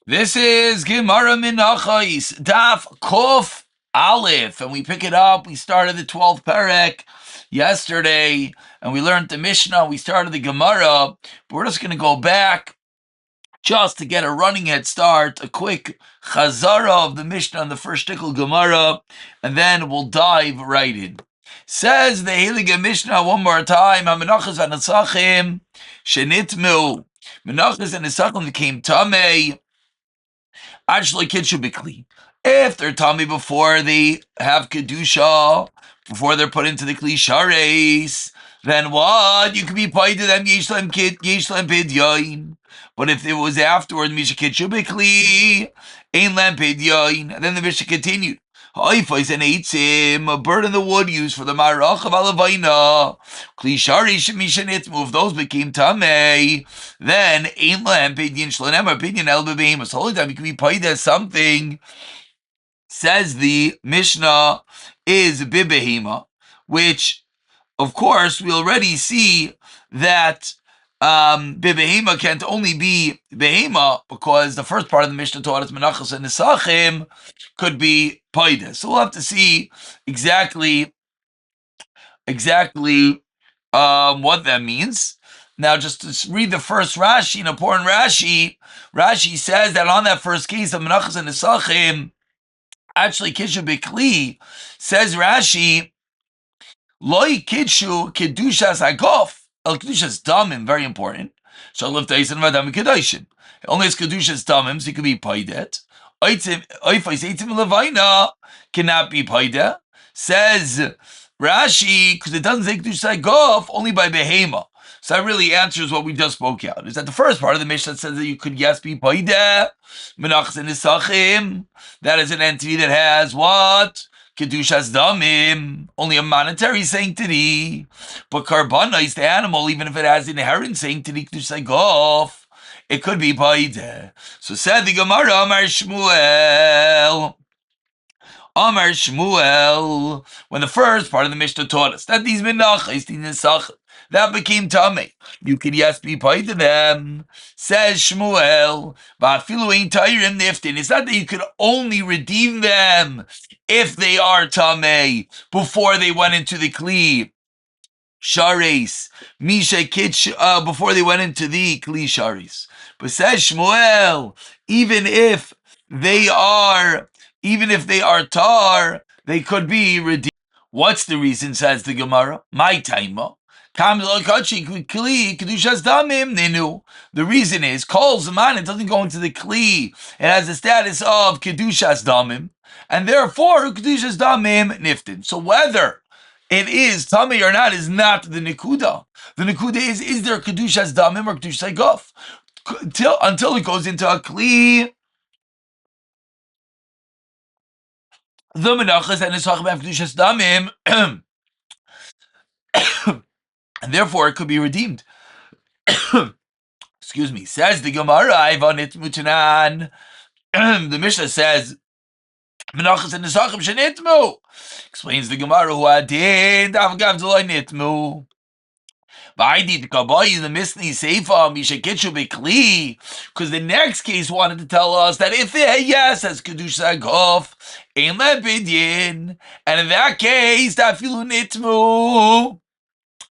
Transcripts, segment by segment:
This is Gemara Menachos, Daf Kuf Aleph, and we pick it up. We started the 12th Perek yesterday, and we learned the Mishnah. We started the Gemara, but we're just going to go back just to get a running head start, a quick chazara of the Mishnah and the first shtickle Gemara, and then we'll dive right in. Says the Heilige Mishnah one more time, Menachos and Nesachim shenitmu. Menachos and Nesachim became tamei. Actually, kids should be clean. If they're tummy before they have kedusha, before they're put into the kli shares, then what? You could be paid to them yeshlem pidyain. But if it was afterward, misha kid should be clean, ein lem pidyain. And then the misha continued. Haifais and eitzim, a bird in the wood used for the marach of alavaina. Kli sharish mishanitmu. If those became tamei, then ein lahem pidyin shlonem or pidyin el bebehemus. The whole time you can be paid as something. Says the Mishnah is bibehema, which of course we already see that bibehema can't only be behema because the first part of the Mishnah taught us Menachos and Nesachim could be paida. So we'll have to see exactly what that means. Now, just to read the first Rashi, an important Rashi. Rashi says that on that first case of Menachos and Nesachim, actually Kishu Bikli, says Rashi, Loi Kishu Kedushas Agof, El Kedushas Damim, very important. Shalif Daisan Vadam Kedushin. Only it's Kedushas Damim, so he could be Paidet. Oifais Eitim Levaina cannot be Paida. Says Rashi, because it doesn't say Kedushas Agof, only by Behema. So that really answers what we just spoke out. Is that the first part of the Mishnah says that you could yes be paida, Menachos and Nesachim. That is an entity that has what? Kedushas damim, only a monetary sanctity. But karbana is the animal, even if it has inherent sanctity, Kedushas gof, it could be paida. So said the Gemara, Amar Shmuel. Amar Shmuel, when the first part of the Mishnah taught us that these Menachos, these Nesachim, that became tamei, you could yes be paid to them. Says Shmuel, "Va'afilu ein tayrim niftin." It's not that you could only redeem them if they are tamei before they went into the kli shares, misha kitch before they went into the kli shares. But says Shmuel, even if they are tar, they could be redeemed. What's the reason? Says the Gemara. My taima. The reason is, Kol Zaman, it doesn't go into the Kli. It has the status of Kedushas Damim, and therefore Kedushas Damim Niftin. So whether it is Tami or not is not the Nikuda. The Nikuda is there Kedushas Damim or Kedushas Gof? Until it goes into a Kli, the Menachos and Nesachim have Kedushas Damim, and therefore it could be redeemed. Excuse me. Says the Gemara, Ivanit Mutanan. The Mishnah says, Menachos and Nesachim shenitmu. Explains the Gemara, who adin avgav deloy nitmu. V'aidi t'kaboy the misni seifa mishakitchu bekli. Because the next case wanted to tell us that if it yes as kedusha gof ein lebidyin, and in that case tafilu nitmu.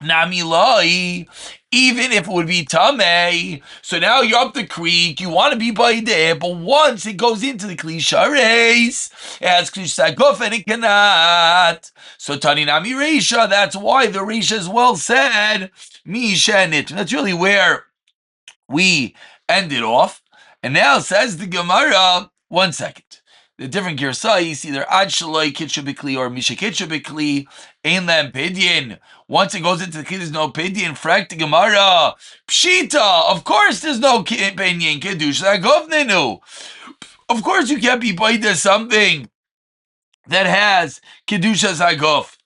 Namilai, even if it would be tamei, so now you're up the creek, you want to be by there, but once it goes into the kli shares, it has kli saguf and it cannot. So tani nami reisha, that's why the reisha is well said, mishanit. That's really where we ended off. And now says the Gemara, 1 second. The different girsais, either ad shaloi kitcha bikli or misha kitcha bikli, ein lam pidyin. Once it goes into the kli, there's no pidyin. Frak the Gemara, pshita. Of course, there's no pidyin kiddush zagovnenu. Of course, you can't be paid to something that has kedusha zagof,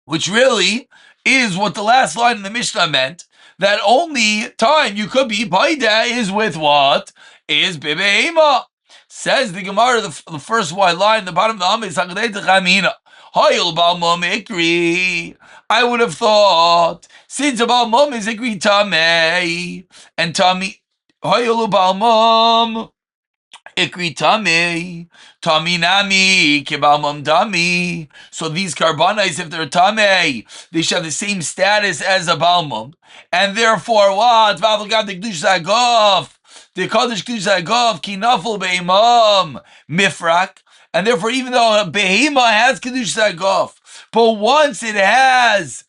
which really is what the last line in the Mishnah meant. That only time you could be paida is with what? Is bibehema. Says the Gemara, the first white line, the bottom of the Amid, I would have thought, since about mom is ikri tamei, and Tommy, Hoyolu balmum. Ikri tami, tami nami, kibalmum dami. So these carbonis, if they're tame, they should have the same status as a balmum, and therefore what? Vavagav the kdush zagov, the kodesh kdush zagov, kinafel beimam mifrak, and therefore even though a behema has kdush zagov, but once it has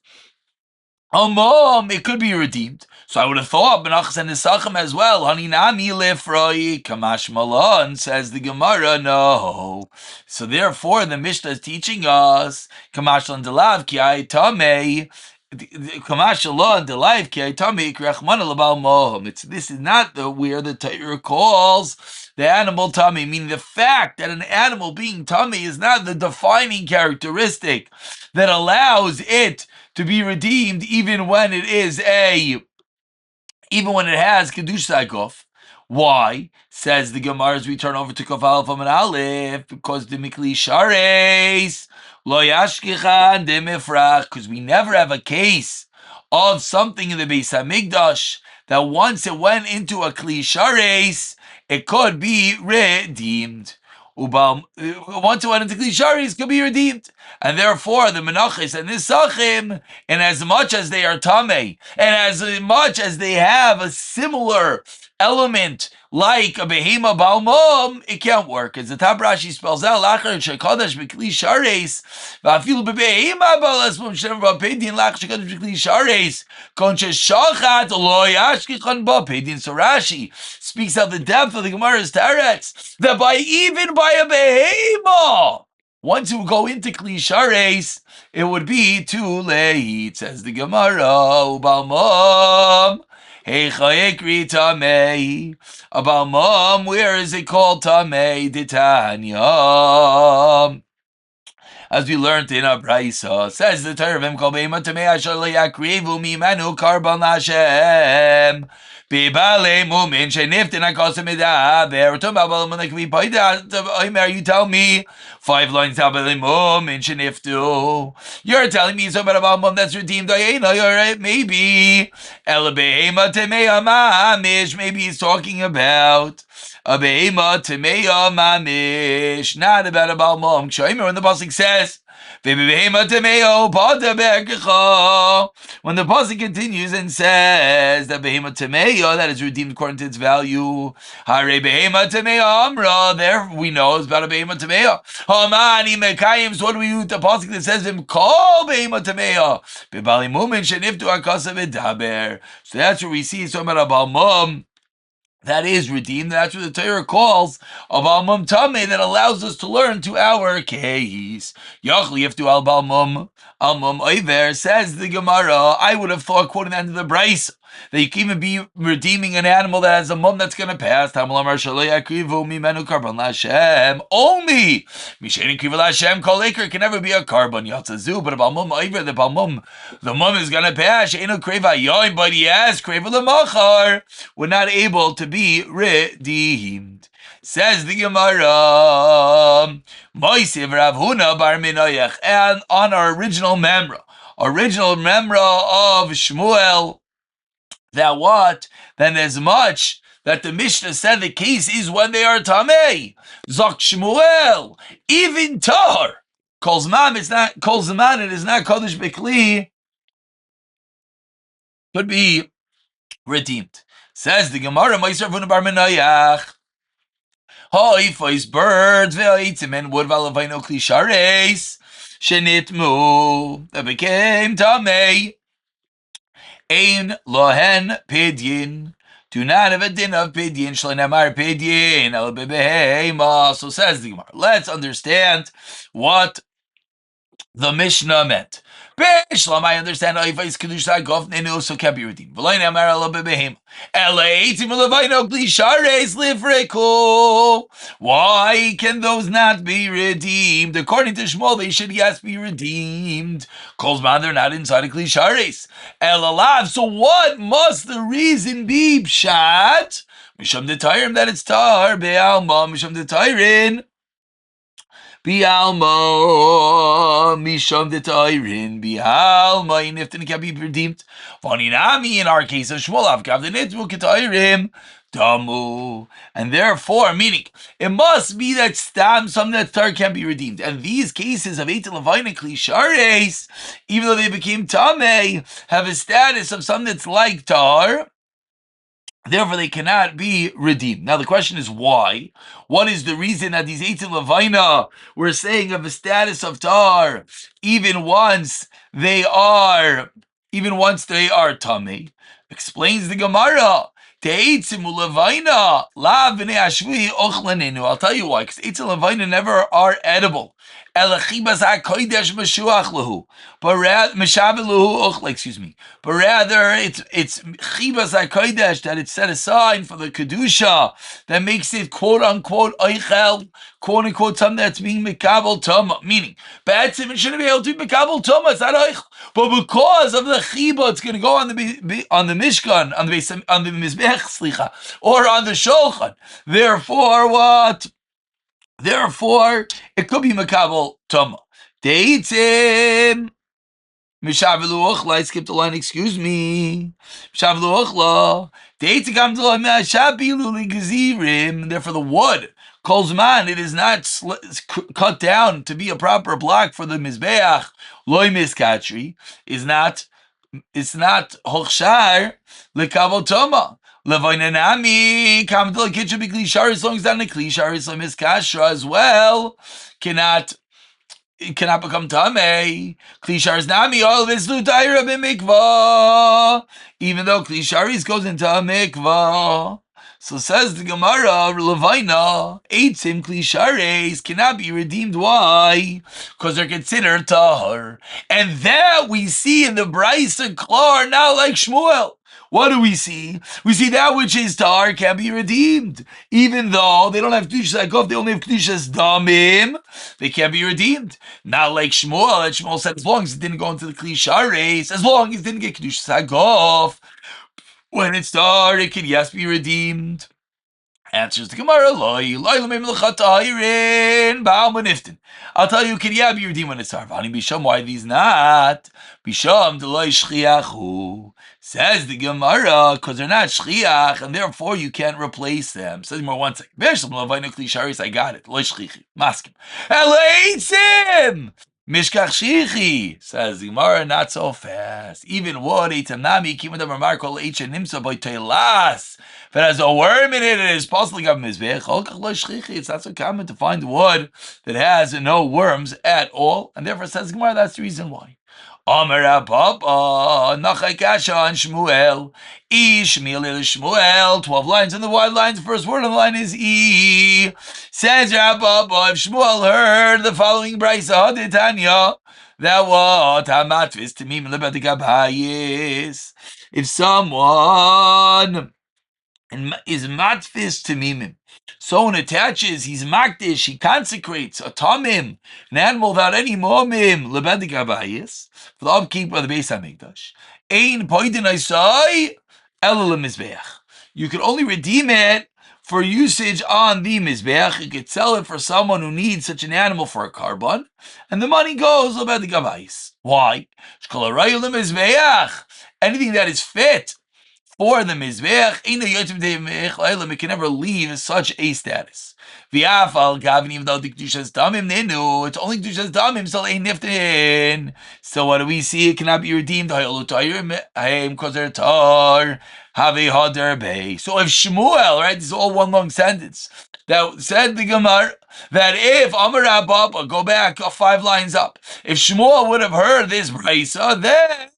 it could be redeemed. So I would have thought Menachos and Nisachim as well. Haninami lefroi kamash malon, says the Gemara. No. So therefore, the Mishnah is teaching us kamash malon delav ki ay tamei. Kamash malon delav ki ay tamei krechmana lebal moham. This is not where the Torah calls the animal tummy, meaning the fact that an animal being tummy is not the defining characteristic that allows it to be redeemed, even when it has Kedush Zagof. Why? Says the Gemara as we turn over to Kaf Aleph and Aleph, because the Mikli Shares, Lo Yashkichan de Mifrach, because we never have a case of something in the Beis HaMikdash that once it went into a Kli Shares, it could be redeemed. Once it went into Kli Shares, it could be redeemed. And therefore, the Menachos and Nisachim, and as much as they are Tameh, and as much as they have a similar element like a behema balmum, it can't work. As the Tab Rashi spells out, Lachar Shekadosh B'Kli Shares, V'afilu B'Behema Balasmum Shem V'Pedin Lachar Shekadosh B'Kli Shares, Kon Sheshachat Lo Yashkichon B'Pedin. So Rashi speaks of the depth of the Gemara's teretz, that even by a behema, once you go into Kli Shares, it would be too late, says the Gemara. Ubalmum, Heicha Ikri Tamei. Ubalmum, where is it called Tamei? Ditanya. As we learned in our Brisa, says the Torah, V'im kol beima tamei asher lo yakrivu mimenu karban Hashem. Bibale mumin sheniftin hakosim medaber. We're talking about balmum that can be paida. Omer, you tell me 5 lines tabale mumin sheniftu. You're telling me something about balmum that's redeemed. You're right, maybe. El beima tamei amamish. Maybe he's talking about a behema temeya mamish, not about a balmum. Kshoimer, when the pasuk says, "Behema temeya pada be'erkecha," when the pasuk continues and says that behema temeya, that is redeemed according to its value, hare behema temeya amra, there we know it's about a behema temeya. Hamani mekayim. So what do we do with the pasuk that says him call behema temeya bebali mumin sheniftu akasa v'daber? So that's what we see. It's talking about a balmum that is redeemed. That's what the Torah calls a balmum tameh, that allows us to learn to our case. Yachli yiftu al balmum oiver, says the Gemara. I would have thought, quoting the end of the Brisa, that you can even be redeeming an animal that has a mum that's going to pass. Only Mishein krivu Hashem kol acre can never be a carbon yatzazu, but a balmum oiver, the mum is going to pass. Sheinu kreva yoin, but he has kreva lemachar. We're not able to be redeemed. Says the Gemara, Moisiv Rav Huna bar Minoyach, and on our original memra of Shmuel, that what? Then as much that the Mishnah said the case is when they are Tamei. Zok Shmuel, even Tahar, Kol Zman, it is not Kodesh B'Kli, could be redeemed. Says the Gemara, Moisiv Rav Huna bar Minoyach, Hoifos birds ve'aitim and wood v'alavaino kli shares shenitmu, that became tamei. Ein lohen pidyin, do not have a din of pidyin. Shlenamar pidyin el bebehema. So says the Gemara. Let's understand what the Mishnah meant. Bishlam, I understand. Oifais kedush zagof nenu, so can't be redeemed. V'loin amar el bebehema. Eleitim levayno kli shares livreku. Why can those not be redeemed? According to Shmuel, they should yes be redeemed. Kolzman, they're not inside a kli shares. Elalav. So what must the reason be? Pshat. Misham detayrim, that it's tar. Be'alma. Misham detayrin. Bialma, Misham detayrin, Bialma, and if it can be redeemed. Vaninami, in our case of Shmuel, Avkav the Nitmu Ketayrim, Damu. And therefore, meaning, it must be that stam, something that tar can't be redeemed. And these cases of Eitel Levine and Klishares, even though they became Tameh, have a status of something that's like tar. Therefore, they cannot be redeemed. Now, the question is why? What is the reason that these Eitel Levina were saying of a status of tar, even once they are Tameh? Explains the Gemara. I'll tell you why, because Eitzel Levina never are edible. But rather it's chibas hakodesh that it's set aside for the kedusha that makes it quote unquote oichel, quote unquote something that's being mekabel toma. Meaning, ba'etzim it shouldn't be able to be mekabel toma. It's not oichel, but because of the chiba, it's going to go on the mishkan, on the mizbech, slicha, or on the shulchan. Therefore, what? Therefore, it could be mekabel toma. Deitzim. Mishavilu ochla, I skipped a line, excuse me. Mishavilu ochla. Therefore, the wood, kolzman, it is not cut down to be a proper block for the mizbeach. Loy miskatri it's not hochshar lekavol toma. Levainanami come to the kitchen be klishar as long as that a klishar so miskashra as well it cannot become tamei. Klisharis nami all this lutaira b'mikvah. Even though klisharis goes into a mikvah. So says the Gemara, Levaina, eitzim klishares cannot be redeemed. Why? Because they're considered tahar. And that we see in the Bryce and Klar, not like Shmuel. What do we see? We see that which is tar can be redeemed. Even though they don't have Kedushas Hakov, they only have Kedushas Damim, they can't be redeemed. Not like Shmuel, and Shmuel said as long as it didn't go into the Kli Shares, as long as it didn't get Kedushas Hakov, when it's tar, it can yes be redeemed. Answers the Gemara, I'll tell you, can yeah be redeemed when it's tar. Why these not? Bisham Deloy Shchiachu. Says the Gemara, because they're not shchiach, and therefore you can't replace them. Says more one second. I got it. Lo shchichi. Maskim. Eleitzim. Mishkach shichi. Says the Gemara, not so fast. Even wood, eitanami, kimad amar kol eichen nimsa by teilas. If it has a worm in it, it is possible to have mizbech. It's not so common to find wood that has no worms at all, and therefore says the Gemara, that's the reason why. Amar Papa, Nachai Kasha and Shmuel. Shmuel Shmuel. 12 lines in the wide lines. The first word on the line is E. Says Papa, if Shmuel heard the following brisa, Haditanya, that what Hamatvis to me if someone is matfis tamimim. Someone attaches, he's makdish, he consecrates a tamim, an animal without any momim, lebedik abayis, for the upkeep of the Beis HaMikdash. Ein poidin aisai, ela lemizbeach. You can only redeem it for usage on the mizbeach. You could sell it for someone who needs such an animal for a carbon, and the money goes lebedik abayis. Why? Anything that is fit for the mizbeach, it can never leave such a status. Even though the kedushas damim nenu, it's only kedushas damim still ain't niftin. So what do we see? It cannot be redeemed because they're tar. Have a hadar bay. So if Shmuel, right, this is all one long sentence. That said the Gemara that if Amar Abba, go back 5 lines up, if Shmuel would have heard this brisa, then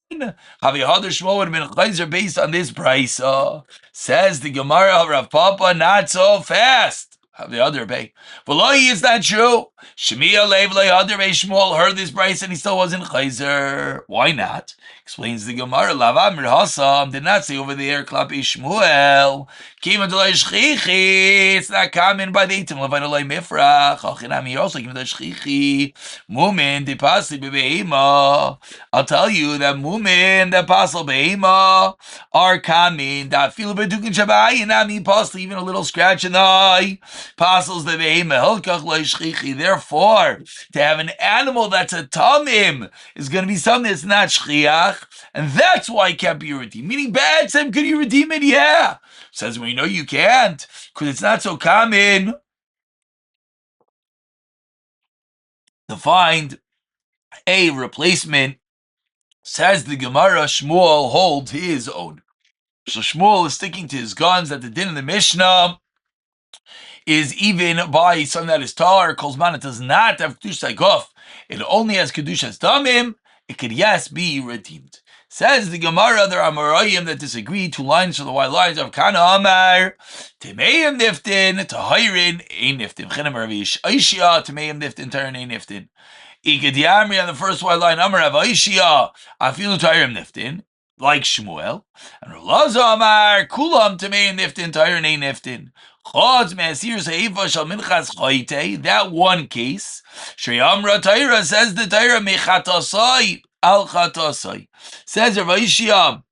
Havi Hadar Shmuel would have been chayzer based on this brisa. Says the Gemara, Rav Papa, not so fast. Have the other bay. V'lo is that true? Shemiya leiv le'adar bay. Shmuel heard this brisa and he still wasn't chayzer. Why not? Explains the Gemara. Lava Mir Hasam did not say over there klapi Shmuel. Kima delay shchichi. It's not common by the itim levay delay mifrach. Achinami also kima delay shchichi. Mumin depasli bebeima. I'll tell you that mumin that pasal beima are common. That feel bedukin shabai and ami pasli even a little scratch in the eye. Pasals the beima hilkach loy shchichi. Therefore, to have an animal that's a tamim is going to be something that's not shchiach. and that's why it can't be redeemed. Meaning, b'etzem, could you redeem it? Yeah. Says, well, you can't, because it's not so common to find a replacement. Says the Gemara, Shmuel holds his own. So Shmuel is sticking to his guns that the din in the Mishnah is even by something that is tar. Kolzman, it does not have Kedusha Guf. It only has Kedusha Damim. It could, yes, be redeemed. Says the Gemara, there are Marayim that disagree. 2 lines for the white lines of Kana Amar. Temeim Niftin, Tahirin, Ein Niftin. Chinam Ravish, Aishia, Temeim Niftin, Tahirin, Ein Niftin. Ikadiamri on the first white line, Amar Rav Aishia, Afilu Tahirim Niftin, like Shmuel. And Rav Amar, Kulam Temeim Niftin, Tahirin, Ein Niftin. That one case, Sheyamra Taira says the Taira mechatasai al chatasai. Says Rav Aishia,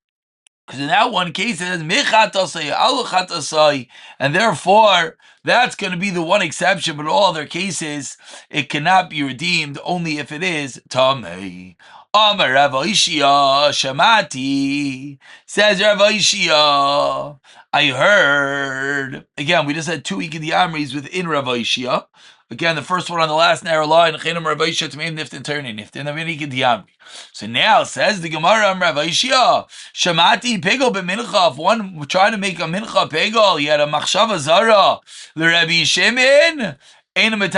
because in that one case it says mechatasai al chatasai, and therefore that's going to be the one exception. But in all other cases, it cannot be redeemed only if it is tamei. Amar Rav Aishia Shamati, says Rav Aishia, I heard. Again, we just had 2 Ikadi Amris within Rav Aishia. Again, the first one on the last narrow line, Chinam Rav Aishia Tmeim Niftin Turning Niftin, and then Ikadi Amri. So now says the Gemara Rav Aishia Shamati Pegel b'mincha. If one tried to make a mincha pegel, he had a machshava zara l'Rabbi Shimon. According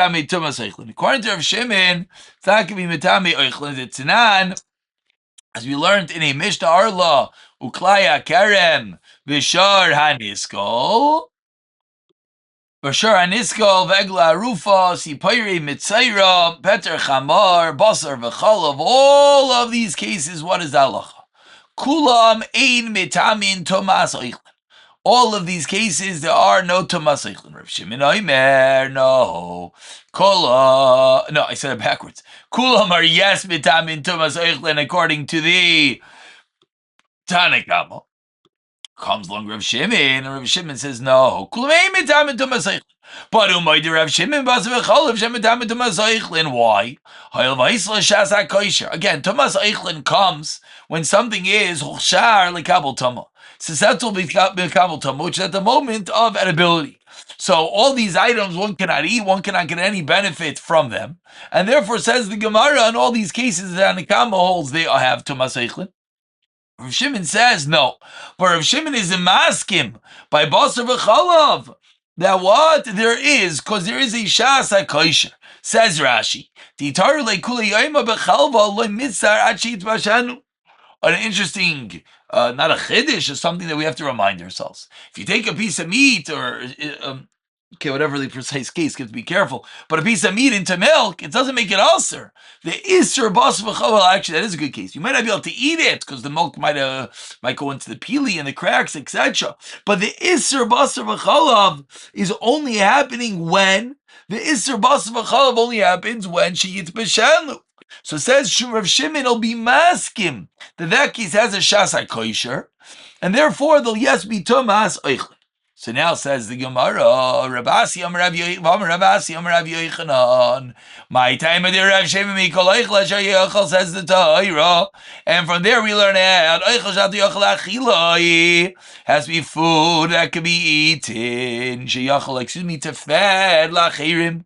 to Rav Shimon, it's not going to be metame oichlin. It's nan, as we learned in a Mishnah Arla, uklaya kerem v'shar haniskol, vegla arufa, sipayri mitzaira, peter chamar, basar v'chalav. All of these cases, what is the halacha? Kulam ein mitamin tomas oichlin. All of these cases, there are no Tumas Eichlin. Rav Shimon Omer, no. No, I said it backwards. Kulam are yes mitamin Tumas Eichlin according to the Tanakama. Comes along Rav Shimon, and Rav Shimon says no. Kulam ain't mitamin Tumas Eichlin. But umaydi Rav Shimon basav echolav shemitamin Tumas Eichlin. Why? Again, Tumas Eichlin comes when something is hochshar lekabel tama. Susceptible to Kabul Tumah, which is at the moment of edibility. So all these items one cannot eat, one cannot get any benefit from them. And therefore says the Gemara, in all these cases that Anakama holds, they have Tumas Eichlin. Rav Shimon says no. But Rav Shimon is a maskim by Basar v'chalav. That what? There is, because there is a Shas HaKosher. Says Rashi, Titar le'kula yoyma b'chalva lo'mitzar achit bashanu. An interesting, not a chiddush, is something that we have to remind ourselves. If you take a piece of meat or, whatever the precise case, you have to be careful, but a piece of meat into milk, it doesn't make it ulcer. The isser bas v'chavel, actually, that is a good case. You might not be able to eat it because the milk might go into the peely and the cracks, etc. But the isser bas v'chalav is only happening when, the isser bas v'chalav only happens when she eats b'shanu. So it says Rav Shimon will be maskim that case has a shas HaKosher, and therefore they'll yes be tumas oichlin. So now says the Gemara, Rabasi Amar Rav Yochanan, my time of the Rav Shimon mikol oichel asher yochel, says the Torah, and from there we learn out oichel shat yochel achiloi has to be food that can be eaten, sheyochel, to fed lachirim.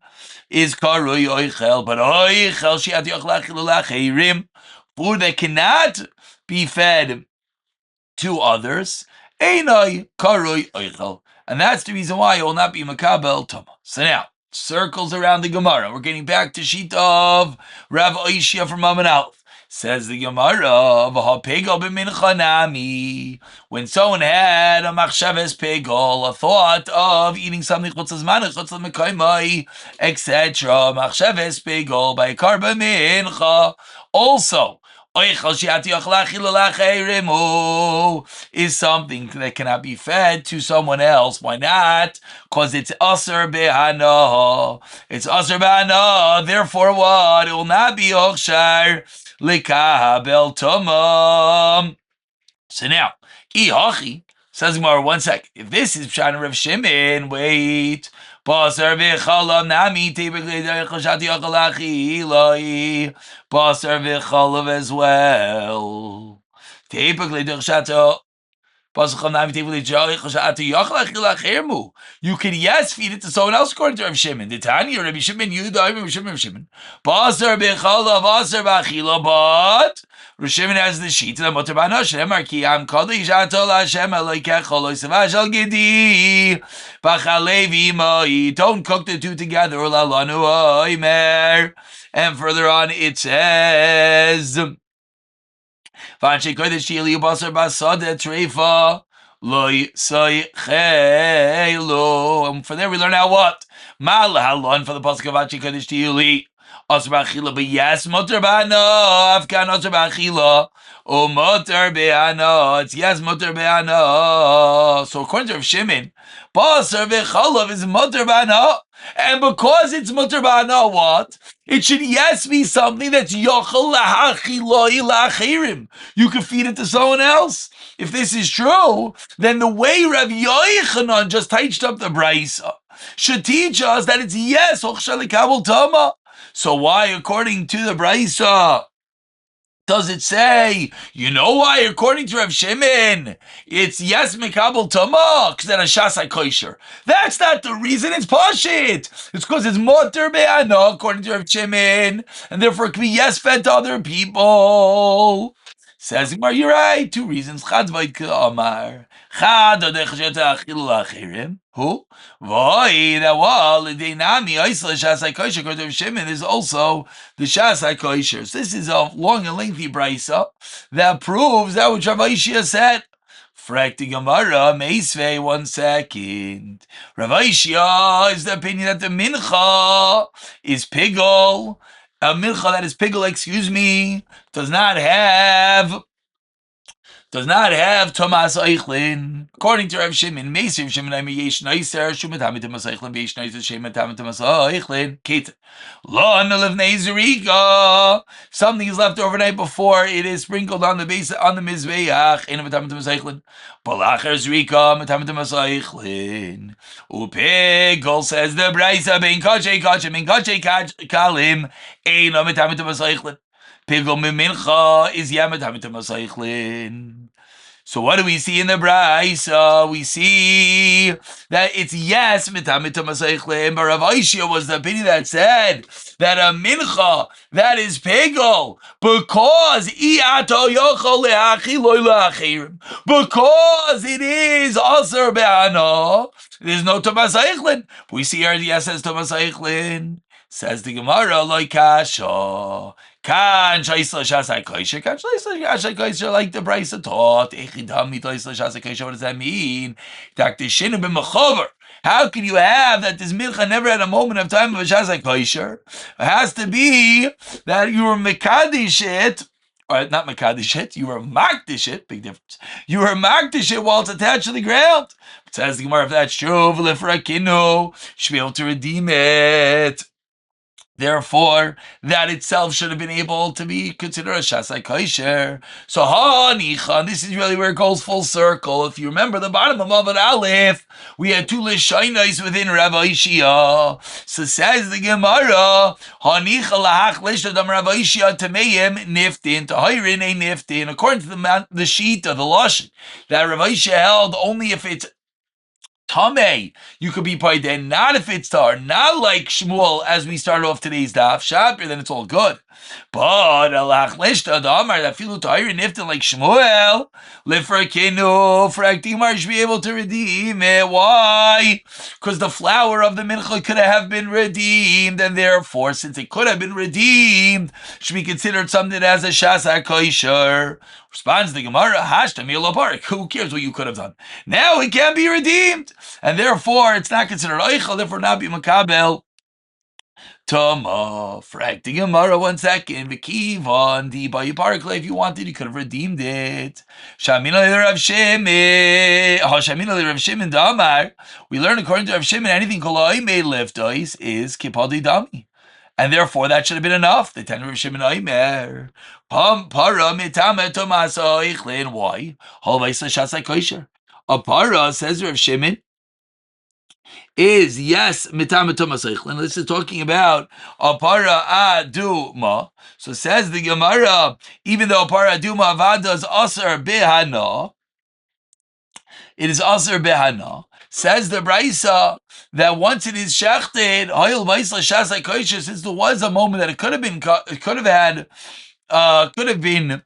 Is karui oichel, but oichel shiat yochel achilu lachirim, food that cannot be fed to others, einoi karui oichel, and that's the reason why it will not be makabel tama. So now circles around the Gemara. We're getting back to sheet of Rav Aishia from Amud Aleph. Says the Gemara, v'hapegel b'mincha nami. When someone had a machshavas pegel, a thought of eating something chutz l'zmanah, chutz l'mekaymai, etc. Machshavas pegel by karba mincha. Also, oichel shiati yochel achilu lachirim is something that cannot be fed to someone else. Why not? Because it's aser behana. It's aser behana. Therefore, what? It will not be ochshar lekabel tomam. So now, ihachi says Gemara, 1 second. If this is Pshat Rav Shimon, wait. Basar v'chalav nami typically shati yochel achiloi. Basar v'chalav as well. You can, yes, feed it to someone else according to Rav Shimon. The Tanya, Rabbi Shimon, Yehuda, Rav Shimon, Rav Shimon. Basar b'chalav, basar b'achila, but Rav Shimon has the sheet of the mutter b'anosh. Emar ki am kodesh atol Hashem Elokecha lo yisavash al gedi b'chalev imai. Don't cook the two together. Ulalanu oimer. And further on it says, and from there we learn out what? Mal halon for the pasuk of Anshei Kodesh Tiyuli. Asur b'achila, but yes, mutter b'ana. Afkan asur b'achila. O mutter b'ana. It's yes, mutter b'ana. So according to Rav Shimon, basar v'chalav is mutter b'ana. And because it's mutter b'ana, what? It should, yes, be something that's yochel lahachiloi lachirim. You can feed it to someone else. If this is true, then the way Rav Yochanan just touched up the brisa should teach us that it's yes, ochshel likabel tama. So why, according to the brisa, does it say, you know why, according to Rav Shimon, it's yes mikabel tama, because then a shasai kosher? That's not the reason, it's pashit. It's because it's moter be'ana, according to Rav Shimon, and therefore it can be yes fed to other people. Says Gemara, you're right, two reasons. Chad vayit k'amar. Chad odech sheta achilu lachirim. Who? Voy, that wall, deinami, oisla shasai kosher, according to Rav Shimon, is also the shasai kosher. So this is a long and lengthy brisa that proves that which Rav Aishia said. Frakti Gemara, Meisvei, 1 second. Rav Aishia is the opinion that the mincha is pigol. A mincha that is pigol, does not have Tomas Eichlin. According to Rav Shimon, Meisv Shimon Yesh Neiser Shumet Hamid Tomas Eichlin Yesh Neiser Shemet Hamid Tomas Eichlin. Kate Lo Nelev Neizerika. Something is left overnight before it is sprinkled on the base on the mizbeach. Ein Hamid Tomas Eichlin. Balacher Zrika Hamid Tomas Eichlin. Upegol says the Brisa Ben Kachay Kalim Ein Hamid Tomas Eichlin. Pigol Mincha is Yamet Hamid Tomas Eichlin. So what do we see in the brayso? We see that it's yes, mitamid Tomas Eichlin, but Rav Aishia was the opinion that said that a mincha that is pigol because it is aser be'ana, there's no Tomas Eichlin. We see here yes says Tomas Eichlin. Says the Gemara, like kasha. Kan shaisla shasai kosher, kan shaisla shasai kosher, like the brisa taught. Echidami shaisla shasai kosher. What does that mean? Dr. Shinu b'mechover. How can you have that this mincha never had a moment of time of a shasai kosher? It has to be that you were mekadish it, or not mekadish it, you were makdish it. Big difference. You were makdish it while it's attached to the ground. It says the Gemara, if that's true, v'lefrakinu, should be able to redeem it. Therefore, that itself should have been able to be considered a shasai kosher. So, this is really where it goes full circle. If you remember the bottom of Avad Aleph, we had two lishainos within Rav Aishia. So says the Gemara, hanicha lahach lishtadam Rav Aishia tameim niftin, tahirin a niftin. According to the sheet of the Lashon, that Rav Aishia held only if it's Tame, you could be paid then, not if it's tar, not like Shmuel as we started off today's daf, Shapir, then it's all good. But alach lishta damar that filu tahir niftin like Shmuel, lifrakinu, fraktimar should be able to redeem it. Why? Because the flour of the mincha could have been redeemed, and therefore, since it could have been redeemed, should be considered something as a shasa kosher. Responds the Gemara, Hashtam Yelaparik. Who cares what you could have done? Now it can't be redeemed, and therefore it's not considered Eichel, therefore not be Makabel. Toma, frag the Gemara 1 second. V'kivon di bayiparik. If you wanted, you could have redeemed it. Shamina Rav Shimon. Shamina Rav Shimon Damar. We learn according to Rav Shimon, anything koloi made liftois is kipadi dami. And therefore, that should have been enough. The ten Rav Shimon Oimer. Pam para mitame Tomas Eichlin. Why? Halvaisa shasai kosher. A para, says Rav Shimon, is yes mitam tumas eichlin. This is talking about a para aduma. So says the Gemara, even though a para aduma avada is aser behana, it is aser behana. Says the Braisa that once it is shechted, hoil vaisla shasai koisha, since there was a moment that it could have been, it could have had, could have been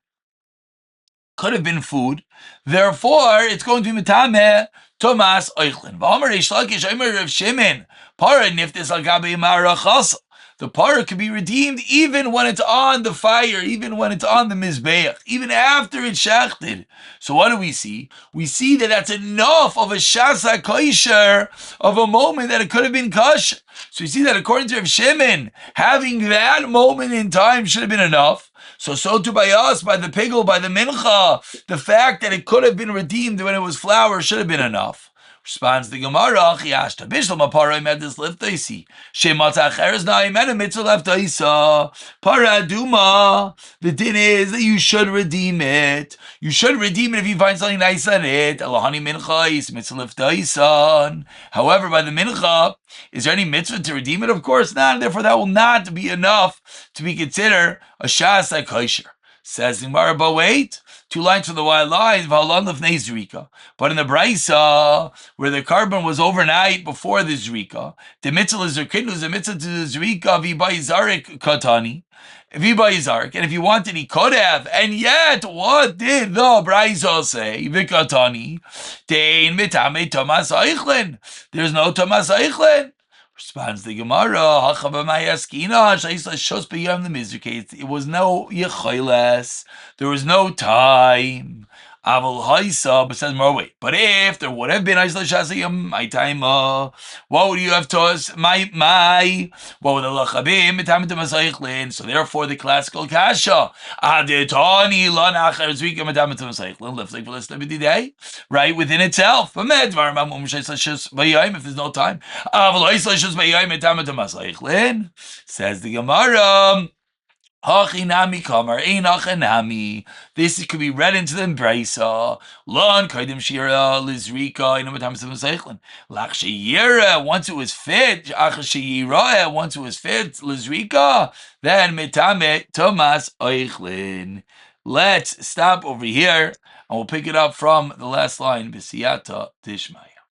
food. Therefore, it's going to be mitameh Tomas Eichlin. V'amar Reish Lakish Omer Rav Shimon Para niftis al gabi marachas. The para can be redeemed even when it's on the fire, even when it's on the mizbeach, even after it's shachted. So what do we see? We see that that's enough of a shasa kosher, of a moment that it could have been kosher. So we see that according to Rav Shimon, having that moment in time should have been enough. So too by us, by the pigel, by the mincha, the fact that it could have been redeemed when it was flour should have been enough. Responds the Gemara, Chiashta Bishlam Aparay Medis Liftaisi. Shemata Cheres Naimena Mitzvah Leftaisa. Paraduma. The din is that you should redeem it. You should redeem it if you find something nice on it. Elohani Minchais, Mitzvah Leftaisan. However, by the Mincha, is there any mitzvah to redeem it? Of course not, and therefore that will not be enough to be considered a Shas HaKosher. Says the Gemara, but wait. 2 lines from the wild lines, but in the Braisa, where the carbon was overnight before the Zrika, the mitzvah is the mitzvah to the Zrika, Vibayzarik Katani, Vibayzarik, and if you wanted, he could have, and yet, what did the Braisa say? Vikatani, Dein Mitame Thomas Eichlin. There's no Thomas Eichlin. Responds the Gemara, it was no yecholes, there was no time. Aval haisa, but says more wait. But if there would have been my time, what would you have to us? My, what would the lachabim to masaichlin? So therefore, the classical kasha adetani lanachar zvika to masaichlin lives like the day, right within itself. If there's no time, aval haisa to masaichlin, says the Gemara. Hachinami kamar einachanami. This could be read into the Braisa. Lon kaidim shira lizrika inamatams seichlin. Lach sheyira, once it was fit. Ach sheyira, once it was fit lizrika. Then mitame Thomas Eichlin. Let's stop over here and we'll pick it up from the last line. B'siyata Tishmai.